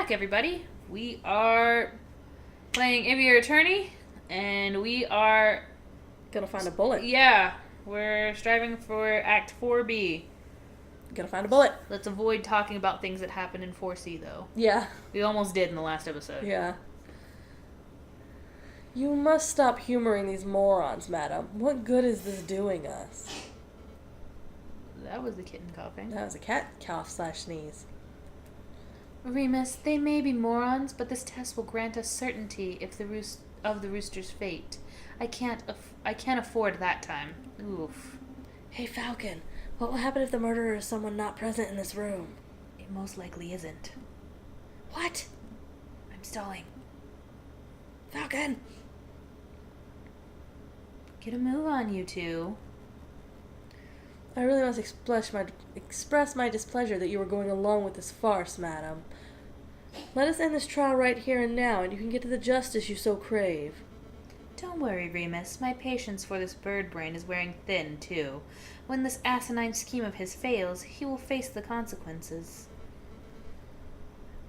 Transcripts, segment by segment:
back, everybody. We are playing Aviary Attorney, and we are... Gotta find a bullet. Yeah, we're striving for Act 4B. Gotta find a bullet. Let's avoid talking about things that happened in 4C, though. Yeah. We almost did in the last episode. Yeah. You must stop humoring these morons, madam. What good is this doing us? That was the kitten coughing. That was a cat cough/sneeze. Remus, they may be morons, but this test will grant us certainty of the rooster's fate. I can't afford that time. Oof. Hey, Falcon. What will happen if the murderer is someone not present in this room? It most likely isn't. What? I'm stalling. Falcon! Get a move on, you two. I really must express my displeasure that you are going along with this farce, madam. Let us end this trial right here and now, and you can get to the justice you so crave. Don't worry, Remus. My patience for this bird brain is wearing thin, too. When this asinine scheme of his fails, he will face the consequences.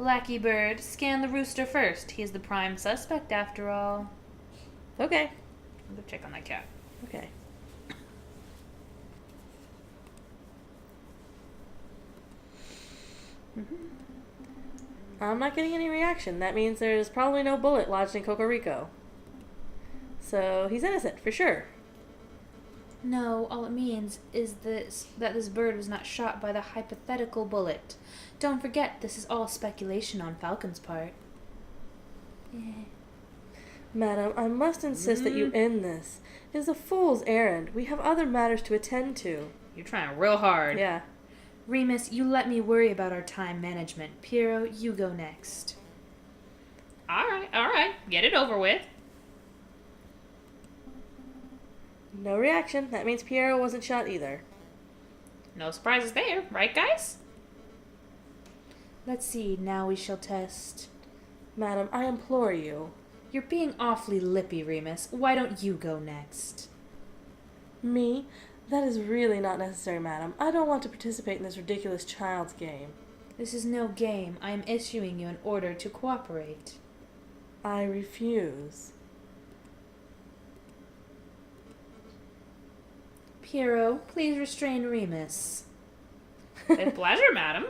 Lackey Bird, scan the rooster first. He is the prime suspect, after all. Okay. I'll go check on that cat. Okay. I'm not getting any reaction. That means there's probably no bullet lodged in Cocorico. So he's innocent, for sure. No, all it means is that this bird was not shot by the hypothetical bullet. Don't forget, this is all speculation on Falcon's part. Madam, I must insist that you end this. It is a fool's errand. We have other matters to attend to. You're trying real hard. Yeah. Remus, you let me worry about our time management. Piero, you go next. All right. Get it over with. No reaction. That means Piero wasn't shot either. No surprises there, right, guys? Let's see, now we shall test. Madam, I implore you. You're being awfully lippy, Remus. Why don't you go next? Me? That is really not necessary, madam. I don't want to participate in this ridiculous child's game. This is no game. I am issuing you an order to cooperate. I refuse. Piero, please restrain Remus. With pleasure, madam.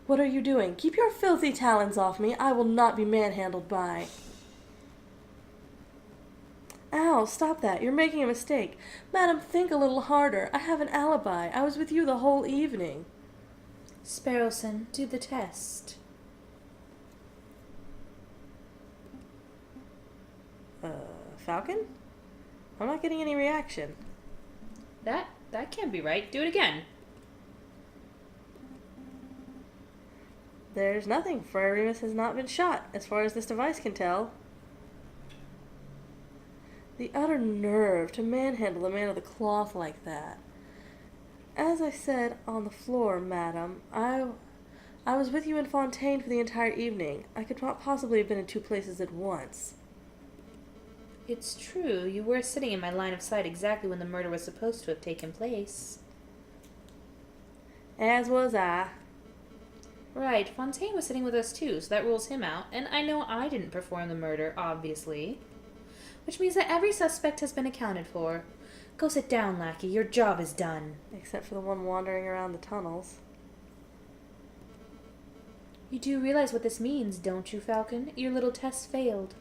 What are you doing? Keep your filthy talons off me. I will not be manhandled by... Ow, stop that. You're making a mistake. Madam, think a little harder. I have an alibi. I was with you the whole evening. Sparrowson, do the test. Falcon? I'm not getting any reaction. That can't be right. Do it again. There's nothing, for Remus has not been shot, as far as this device can tell. The utter nerve to manhandle a man of the cloth like that. As I said on the floor, madam, I was with you in Fontaine for the entire evening. I could not possibly have been in two places at once. It's true. You were sitting in my line of sight exactly when the murder was supposed to have taken place. As was I. Right, Fontaine was sitting with us too, so that rules him out, and I know I didn't perform the murder, obviously. Which means that every suspect has been accounted for. Go sit down, lackey. Your job is done. Except for the one wandering around the tunnels. You do realize what this means, don't you, Falcon? Your little test failed.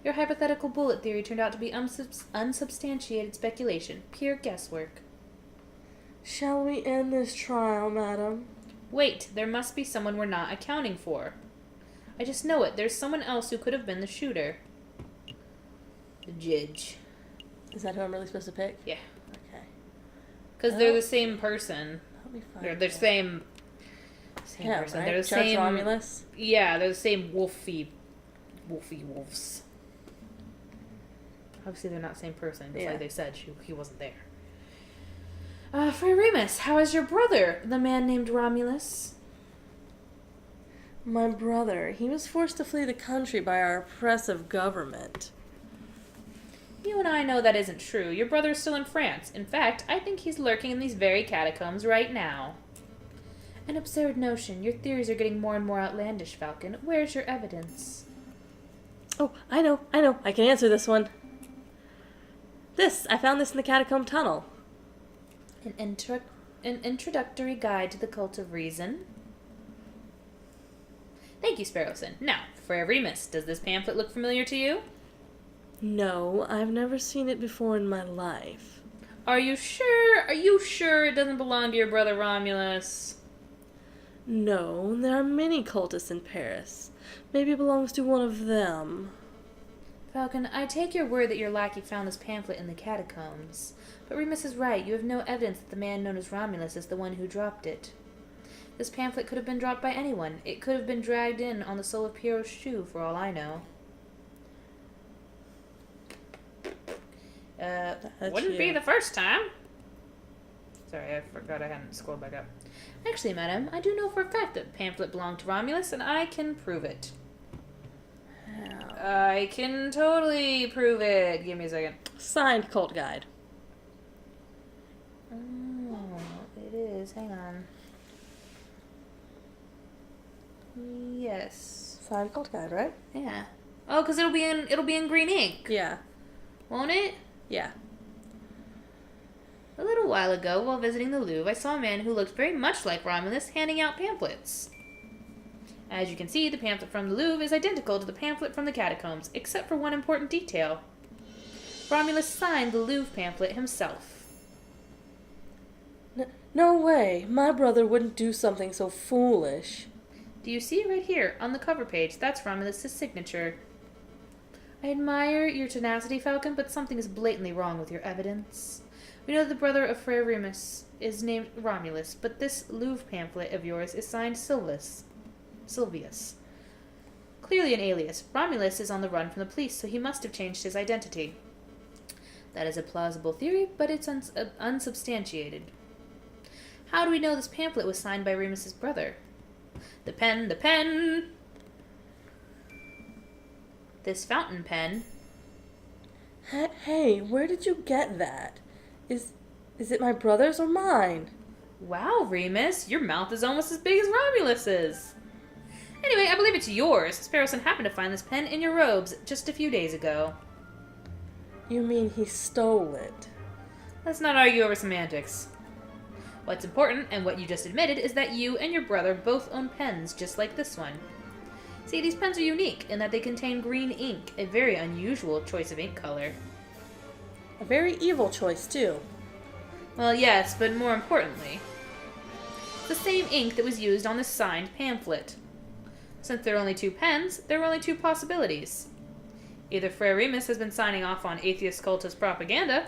Your hypothetical bullet theory turned out to be unsubstantiated speculation, pure guesswork. Shall we end this trial, madam? Wait, there must be someone we're not accounting for. I just know it. There's someone else who could have been the shooter. The judge. Is that who I'm really supposed to pick? Yeah. Okay. Because they're the same person. Help me find They're the same person. Right? They're the Judge same. Romulus? Yeah, they're the same Wolfy wolves. Obviously, they're not the same person. Just like they said, he wasn't there. Fray Remus, how is your brother, the man named Romulus? My brother. He was forced to flee the country by our oppressive government. You and I know that isn't true. Your brother is still in France. In fact, I think he's lurking in these very catacombs right now. An absurd notion. Your theories are getting more and more outlandish, Falcon. Where's your evidence? Oh, I know. I can answer this one. I found this in the catacomb tunnel. An introductory guide to the cult of reason? Thank you, Sparrowson. Now, Frere Remus, does this pamphlet look familiar to you? No, I've never seen it before in my life. Are you sure? Are you sure it doesn't belong to your brother Romulus? No, there are many cultists in Paris. Maybe it belongs to one of them. Falcon, I take your word that your lackey found this pamphlet in the catacombs. But Remus is right. You have no evidence that the man known as Romulus is the one who dropped it. This pamphlet could have been dropped by anyone. It could have been dragged in on the sole of Pierrot's shoe, for all I know. Wouldn't be the first time. Sorry, I forgot I hadn't scrolled back up. Actually, madam, I do know for a fact that the pamphlet belonged to Romulus, and I can prove it. How? I can totally prove it. Give me a second. Signed cult guide. Oh, it is. Hang on. Yes. Signed cult guide, right? Yeah. Oh, because it'll be in green ink. Yeah. Won't it? Yeah. A little while ago, while visiting the Louvre, I saw a man who looked very much like Romulus handing out pamphlets. As you can see, the pamphlet from the Louvre is identical to the pamphlet from the catacombs, except for one important detail. Romulus signed the Louvre pamphlet himself. No way. My brother wouldn't do something so foolish. Do you see right here, on the cover page? That's Romulus' signature. I admire your tenacity, Falcon, but something is blatantly wrong with your evidence. We know that the brother of Frere Remus is named Romulus, but this Louvre pamphlet of yours is signed Silvius. Clearly an alias. Romulus is on the run from the police, so he must have changed his identity. That is a plausible theory, but it's unsubstantiated. How do we know this pamphlet was signed by Remus's brother? The pen! This fountain pen. Hey, where did you get that? Is it my brother's or mine? Wow, Remus, your mouth is almost as big as Romulus's. Anyway, I believe it's yours. Sparrowson happened to find this pen in your robes just a few days ago. You mean he stole it? Let's not argue over semantics. What's important, and what you just admitted, is that you and your brother both own pens just like this one. See, these pens are unique in that they contain green ink, a very unusual choice of ink color. A very evil choice, too. Well, yes, but more importantly, the same ink that was used on the signed pamphlet. Since there are only two pens, there are only two possibilities. Either Frere Remus has been signing off on atheist cultist propaganda,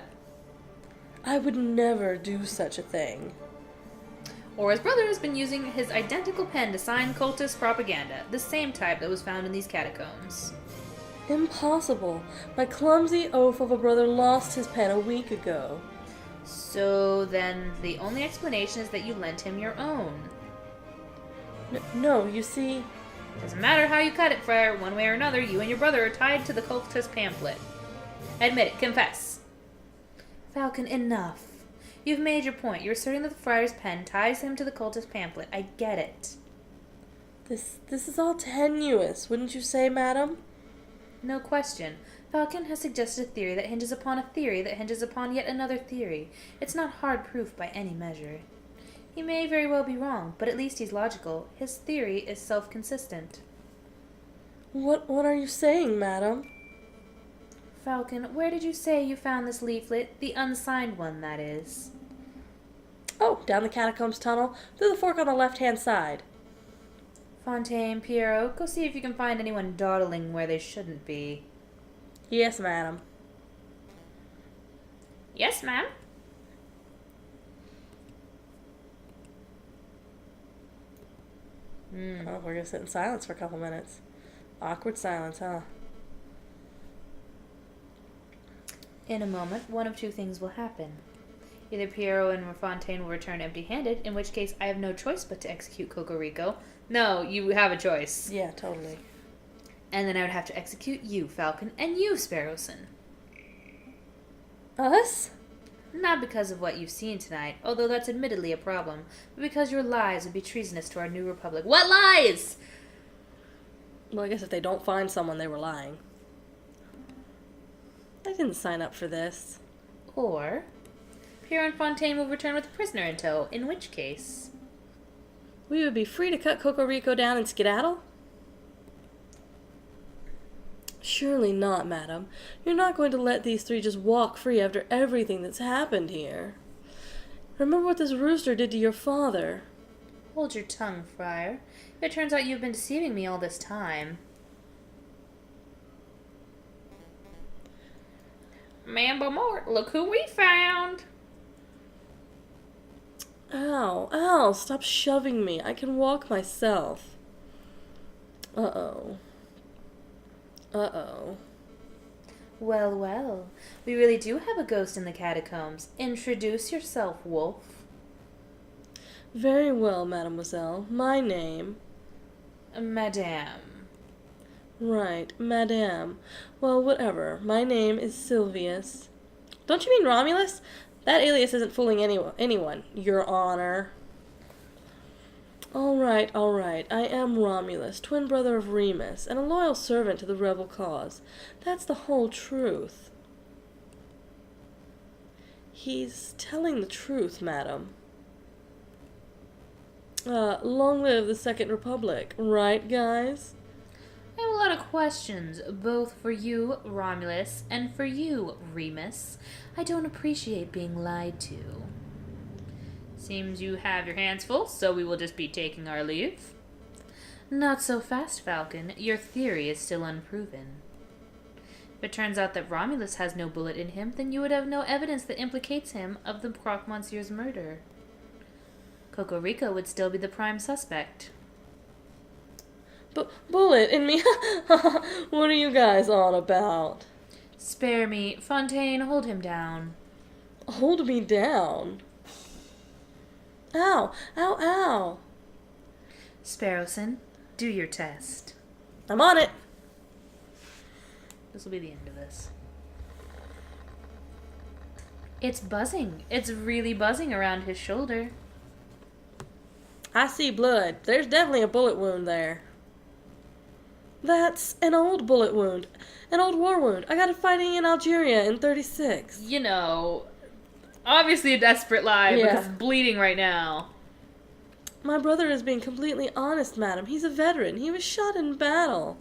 I would never do such a thing. or his brother has been using his identical pen to sign cultist propaganda, the same type that was found in these catacombs. Impossible. My clumsy oaf of a brother lost his pen a week ago. So then the only explanation is that you lent him your own. No, you see... Doesn't matter how you cut it, Frere. One way or another, you and your brother are tied to the cultist pamphlet. Admit it. Confess. Falcon, enough. You've made your point. You're asserting that the friar's pen ties him to the cultist pamphlet. I get it. This is all tenuous, wouldn't you say, madam? No question. Falcon has suggested a theory that hinges upon a theory that hinges upon yet another theory. It's not hard proof by any measure. He may very well be wrong, but at least he's logical. His theory is self-consistent. What are you saying, madam? Falcon, where did you say you found this leaflet? The unsigned one, that is. Oh, down the catacombs tunnel, through the fork on the left-hand side. Fontaine, Pierrot, go see if you can find anyone dawdling where they shouldn't be. Yes, madam. Yes, ma'am. Oh, we're gonna sit in silence for a couple minutes. Awkward silence, huh? In a moment, one of two things will happen. Either Pierrot and Fontaine will return empty-handed, in which case I have no choice but to execute Cocorico. No, you have a choice. Yeah, totally. And then I would have to execute you, Falcon, and you, Sparrowson. Us? Not because of what you've seen tonight, although that's admittedly a problem, but because your lies would be treasonous to our new republic. What lies? Well, I guess if they don't find someone, they were lying. I didn't sign up for this. Or Pierre and Fontaine will return with a prisoner in tow, in which case... We would be free to cut Cocorico down and skedaddle? Surely not, madam. You're not going to let these three just walk free after everything that's happened here. Remember what this rooster did to your father. Hold your tongue, Friar. It turns out you've been deceiving me all this time. Mambo Mort, look who we found! Ow, ow, stop shoving me. I can walk myself. Uh-oh. Uh-oh. Well, well, we really do have a ghost in the catacombs. Introduce yourself, Wolf. Very well, mademoiselle. My name... Madame. Right, madame. Well, whatever. My name is Silvius. Don't you mean Romulus? That alias isn't fooling anyone, Your Honor. All right. I am Romulus, twin brother of Remus, and a loyal servant to the rebel cause. That's the whole truth. He's telling the truth, madam. Long live the Second Republic, right, guys? I have a lot of questions, both for you, Romulus, and for you, Remus. I don't appreciate being lied to. Seems you have your hands full, so we will just be taking our leave. Not so fast, Falcon. Your theory is still unproven. If it turns out that Romulus has no bullet in him, then you would have no evidence that implicates him of the Croque Monsieur's murder. Cocorico would still be the prime suspect. Bullet in me? What are you guys on about? Spare me. Fontaine, hold him down. Hold me down? Ow! Ow, ow! Sparrowson, do your test. I'm on it! This will be the end of this. It's buzzing. It's really buzzing around his shoulder. I see blood. There's definitely a bullet wound there. That's an old bullet wound. An old war wound. I got it fighting in Algeria in 36. You know, obviously a desperate lie because it's bleeding right now. My brother is being completely honest, madam. He's a veteran. He was shot in battle.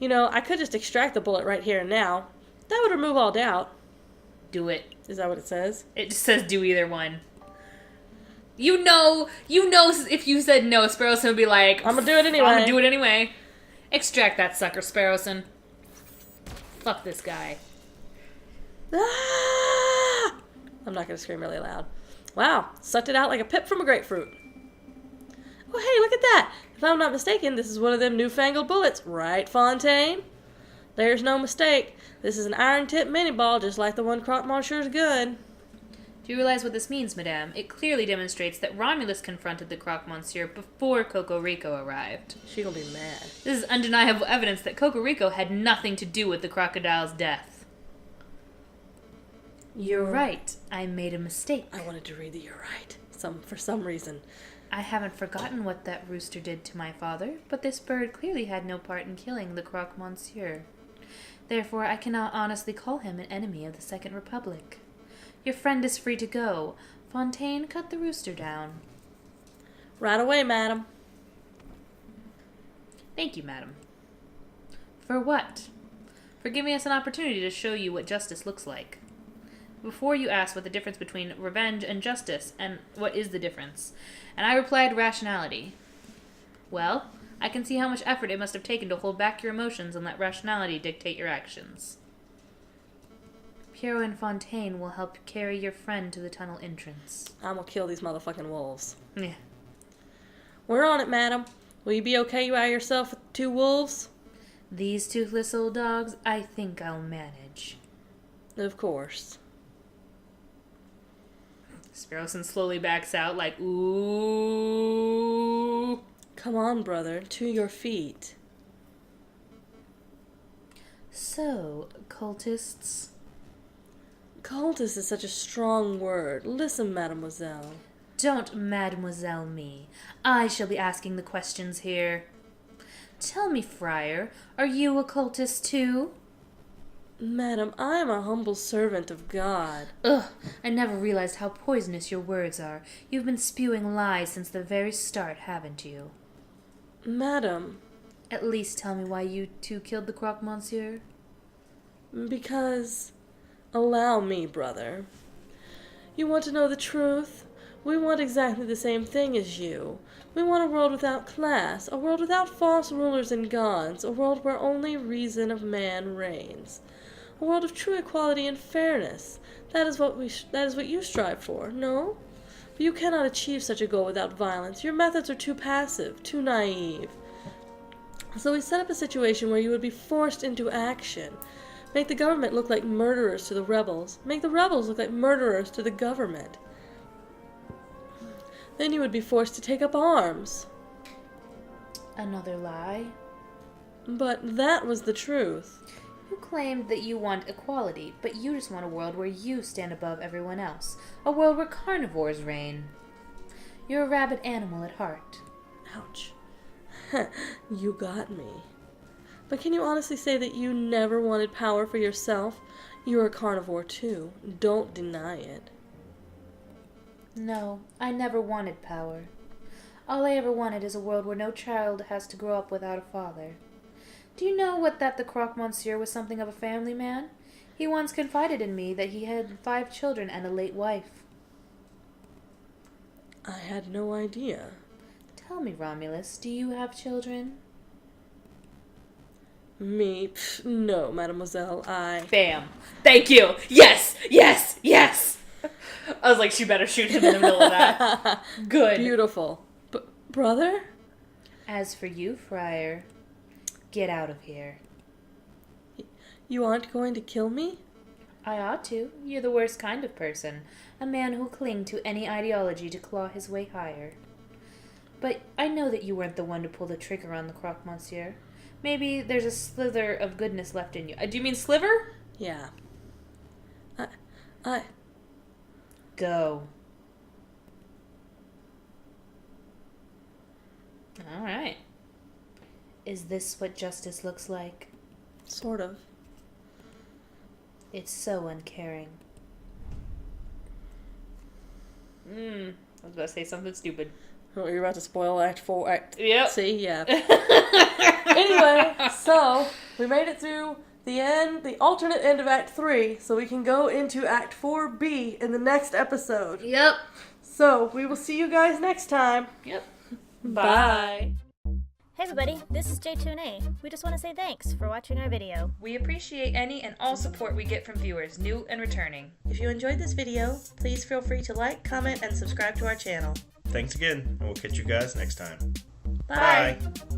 You know, I could just extract the bullet right here and now. That would remove all doubt. Do it. Is that what it says? It just says do either one. You know, if you said no, Sparrowson would be like, I'm gonna do it anyway. I'm gonna do it anyway. Extract that sucker, Sparrowson. Fuck this guy. Ah! I'm not gonna scream really loud. Wow, sucked it out like a pip from a grapefruit. Oh, hey, look at that. If I'm not mistaken, this is one of them newfangled bullets. Right, Fontaine? There's no mistake. This is an iron-tipped mini-ball just like the one Croque Monsieur's good. Do you realize what this means, madame? It clearly demonstrates that Romulus confronted the Croque Monsieur before Cocorico arrived. She gonna be mad. This is undeniable evidence that Cocorico had nothing to do with the crocodile's death. You're right. I made a mistake. I wanted to read that you're right. For some reason. I haven't forgotten what that rooster did to my father, but this bird clearly had no part in killing the Croque Monsieur. Therefore, I cannot honestly call him an enemy of the Second Republic. Your friend is free to go. Fontaine, cut the rooster down. Right away, madam. Thank you, madam. For what? For giving us an opportunity to show you what justice looks like. Before you asked what the difference between revenge and justice, and what is the difference, and I replied rationality. Well, I can see how much effort it must have taken to hold back your emotions and let rationality dictate your actions. Pierrot and Fontaine will help carry your friend to the tunnel entrance. I'm gonna kill these motherfucking wolves. Yeah. We're on it, madam. Will you be okay by yourself with 2 wolves? These toothless old dogs, I think I'll manage. Of course. Sparrowson slowly backs out like, ooh. Come on, brother, to your feet. So, cultists... Cultist is such a strong word. Listen, mademoiselle. Don't mademoiselle me. I shall be asking the questions here. Tell me, friar, are you a cultist too? Madam, I am a humble servant of God. Ugh, I never realized how poisonous your words are. You've been spewing lies since the very start, haven't you? Madam. At least tell me why you two killed the croque monsieur. Because... Allow me, brother. You want to know the truth? We want exactly the same thing as you. We want a world without class, a world without false rulers and gods, a world where only reason of man reigns. A world of true equality and fairness. That is what you strive for, no? But you cannot achieve such a goal without violence. Your methods are too passive, too naive. So we set up a situation where you would be forced into action. Make the government look like murderers to the rebels. Make the rebels look like murderers to the government. Then you would be forced to take up arms. Another lie? But that was the truth. You claimed that you want equality, but you just want a world where you stand above everyone else. A world where carnivores reign. You're a rabid animal at heart. Ouch. You got me. But can you honestly say that you never wanted power for yourself? You're a carnivore too. Don't deny it. No, I never wanted power. All I ever wanted is a world where no child has to grow up without a father. Do you know that the croque monsieur was something of a family man? He once confided in me that he had 5 children and a late wife. I had no idea. Tell me, Romulus, do you have children? Me? Pff, no, mademoiselle, Bam. Thank you. Yes, yes, yes. I was like, she better shoot him in the middle of that. Good. Beautiful. Brother? As for you, friar, get out of here. You aren't going to kill me? I ought to. You're the worst kind of person. A man who'll cling to any ideology to claw his way higher. But I know that you weren't the one to pull the trigger on the croque monsieur. Maybe there's a slither of goodness left in you. Do you mean sliver? Yeah. Go. All right. Is this what justice looks like? Sort of. It's so uncaring. I was about to say something stupid. Oh, you're about to spoil Act 4. Yep. See? Yeah. Anyway, so we made it through the end, the alternate end of Act 3, so we can go into Act 4B in the next episode. Yep. So, we will see you guys next time. Yep. Bye. Hey everybody, this is J2A. We just want to say thanks for watching our video. We appreciate any and all support we get from viewers, new and returning. If you enjoyed this video, please feel free to like, comment, and subscribe to our channel. Thanks again, and we'll catch you guys next time. Bye. Bye.